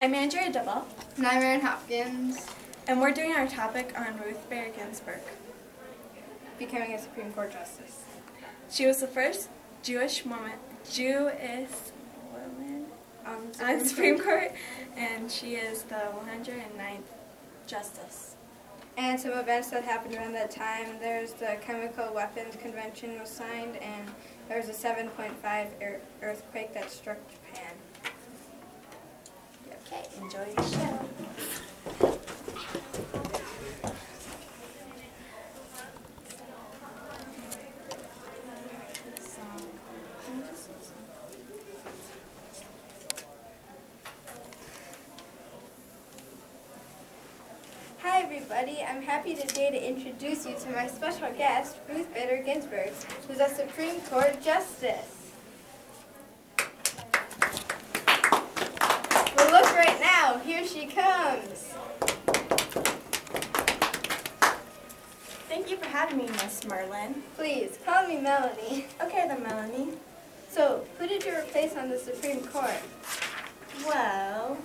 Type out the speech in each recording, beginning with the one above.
I'm Andrea Dibble. And I'm Erin Hopkins. And we're doing our topic on Ruth Bader Ginsburg. Becoming a Supreme Court Justice. She was the first Jewish woman on the Supreme Court, and she is the 109th Justice. And some events that happened around that time, there's the Chemical Weapons Convention was signed, and there was a 7.5 earthquake that struck Japan. Okay, enjoy the show. Hi everybody, I'm happy today to introduce you to my special guest, Ruth Bader Ginsburg, who's a Supreme Court Justice. Well, look right now, here she comes. Thank you for having me, Miss Merlin. Please, call me Melanie. Okay then, Melanie. So, who did you replace on the Supreme Court? Well,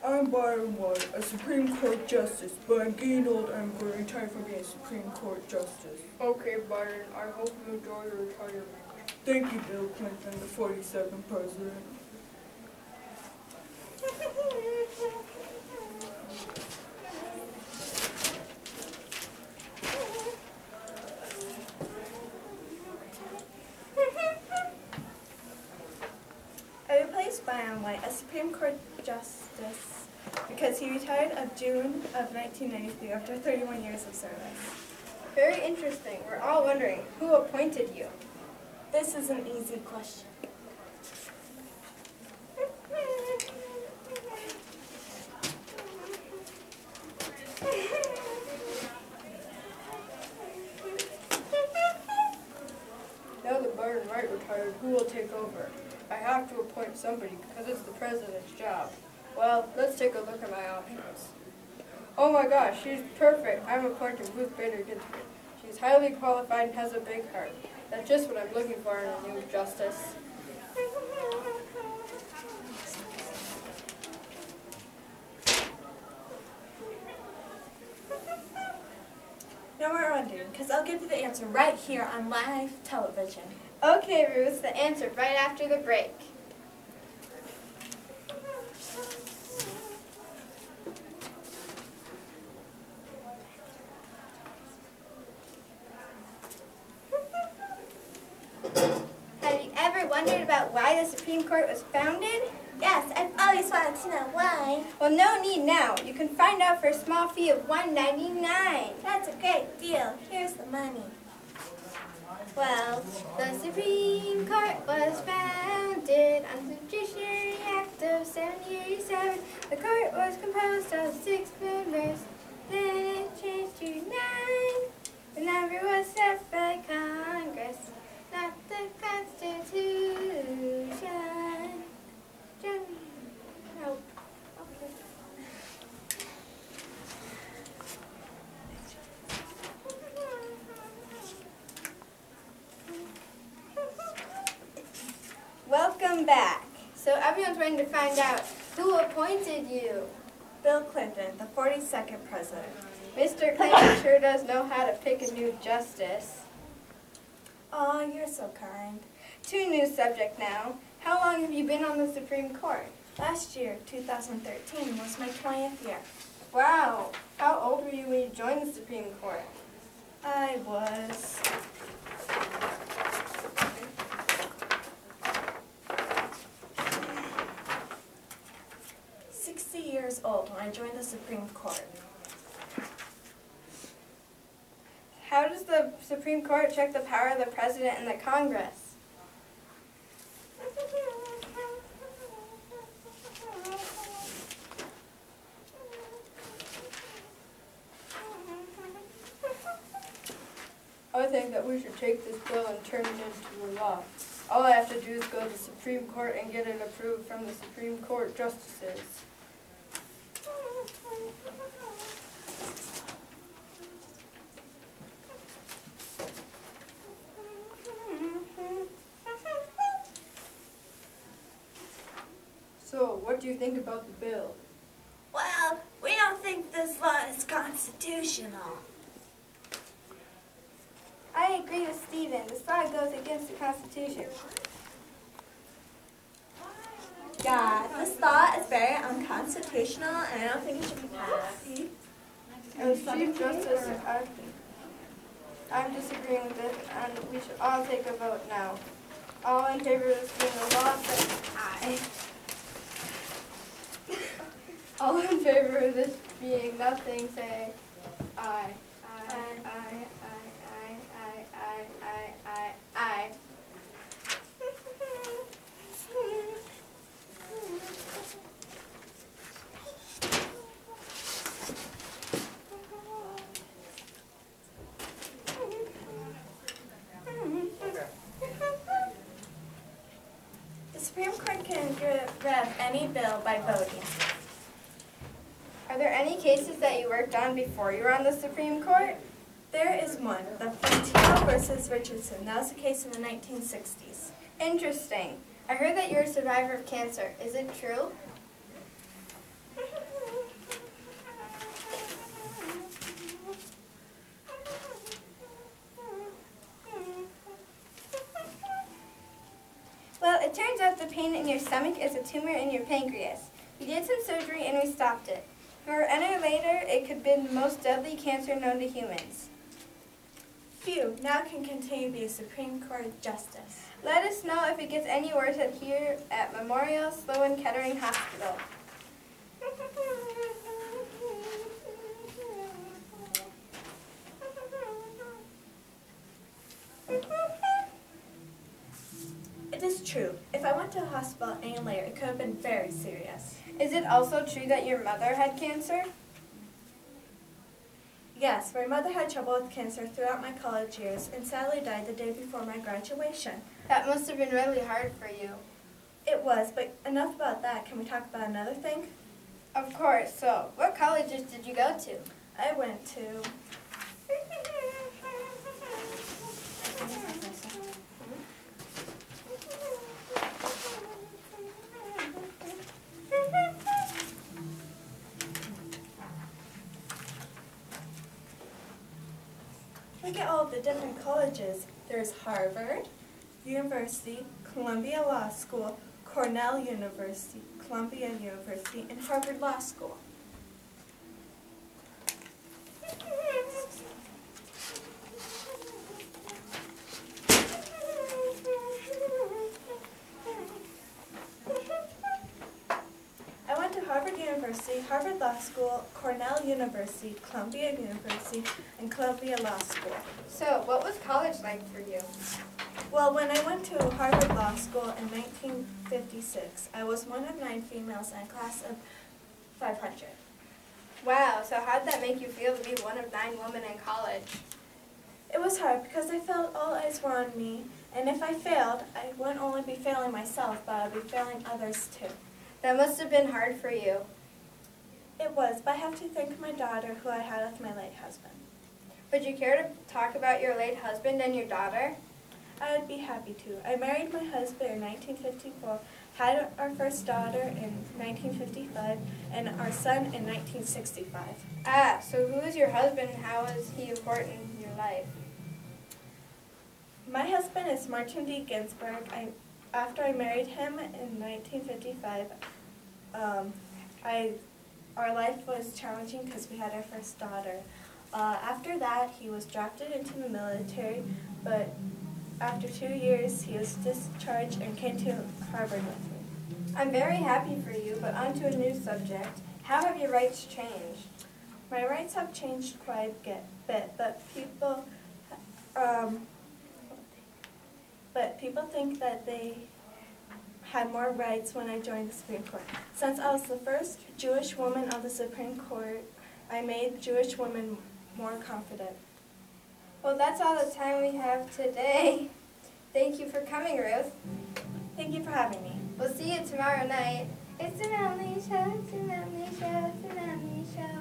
I'm Byron White, a Supreme Court Justice, but I'm getting old and I'm going to retire from being a Supreme Court Justice. Okay, Byron, I hope you enjoy your retirement. Thank you, Bill Clinton, the 42nd President. I replaced Byron White, a Supreme Court Justice, because he retired of June of 1993 after 31 years of service. Very interesting. We're all wondering, who appointed you? This is an easy question. Now that Byron White retired, who will take over? I have to appoint somebody because it's the president's job. Well, let's take a look at my options. Oh my gosh, she's perfect. I'm appointing Ruth Bader Ginsburg. She's highly qualified and has a big heart. That's just what I'm looking for in a new justice. No more wondering, because I'll give you the answer right here on live television. Okay, Ruth, the answer right after the break. Have you ever wondered about why the Supreme Court was founded? Yes, I've always wanted to know why. Well, no need now. You can find out for a small fee of $1.99. That's a great deal. Here's the money. Well, the Supreme Court was founded on the Judiciary Act of 1787. The court was composed of 6 members. Then it changed to 9. The number was set by Congress, not the Constitution. Nope. Okay. Welcome back. So everyone's waiting to find out who appointed you. Bill Clinton, the 42nd president. Mr. Clinton sure does know how to pick a new justice. Oh, you're so kind. To new subject now. How long have you been on the Supreme Court? Last year, 2013, was my 20th year. Wow. How old were you when you joined the Supreme Court? I was 60 years old when I joined the Supreme Court. How does the Supreme Court check the power of the President and the Congress? I think that we should take this bill and turn it into a law. All I have to do is go to the Supreme Court and get it approved from the Supreme Court justices. do you think about the bill? Well, we don't think this law is constitutional. I agree with Stephen. This law goes against the Constitution. Yeah, this law is very unconstitutional, and I don't think it should be passed. Chief Justice, I'm disagreeing with it, and we should all take a vote now. All in favor of this being a law, say aye. All in favor of this being nothing, say aye. Aye, aye, aye, aye, aye, aye, aye, aye, aye. The Supreme Court can get rid of any bill by voting. Are there any cases that you worked on before you were on the Supreme Court? There is one, the Fantino versus Richardson. That was a case in the 1960s. Interesting. I heard that you're a survivor of cancer. Is it true? Well, it turns out the pain in your stomach is a tumor in your pancreas. We did some surgery and we stopped it. If it were any later, it could have been the most deadly cancer known to humans. Phew, now I can continue to be a Supreme Court justice. Let us know if it gets any worse here at Memorial Sloan Kettering Hospital. It is true. If I went to the hospital any later, it could have been very serious. Is it also true that your mother had cancer? Yes, my mother had trouble with cancer throughout my college years and sadly died the day before my graduation. That must have been really hard for you. It was, but enough about that. Can we talk about another thing? Of course. So, what colleges did you go to? I went to... Look at all of the different colleges. There's Harvard University, Columbia Law School, Cornell University, Columbia University, and Harvard Law School. I went to Harvard University, Harvard Law School, Cornell University, Columbia University, and Columbia Law School. So, what was college like for you? Well, when I went to Harvard Law School in 1956, I was one of 9 females in a class of 500. Wow, so how did that make you feel to be one of 9 women in college? It was hard because I felt all eyes were on me, and if I failed, I wouldn't only be failing myself, but I'd be failing others too. That must have been hard for you. It was, but I have to thank my daughter who I had with my late husband. Would you care to talk about your late husband and your daughter? I would be happy to. I married my husband in 1954, had our first daughter in 1955, and our son in 1965. Ah, so who is your husband and how is he important in your life? My husband is Martin D. Ginsburg. After I married him in 1955, our life was challenging because we had our first daughter. After that, he was drafted into the military, but after 2 years, he was discharged and came to Harvard with me. I'm very happy for you, but on to a new subject. How have your rights changed? My rights have changed quite a bit, but people think that they had more rights when I joined the Supreme Court. Since I was the first Jewish woman on the Supreme Court, I made Jewish women more confident. Well, that's all the time we have today. Thank you for coming, Ruth. Thank you for having me. We'll see you tomorrow night. It's an Emily show, it's an Emily show, it's an Emily show.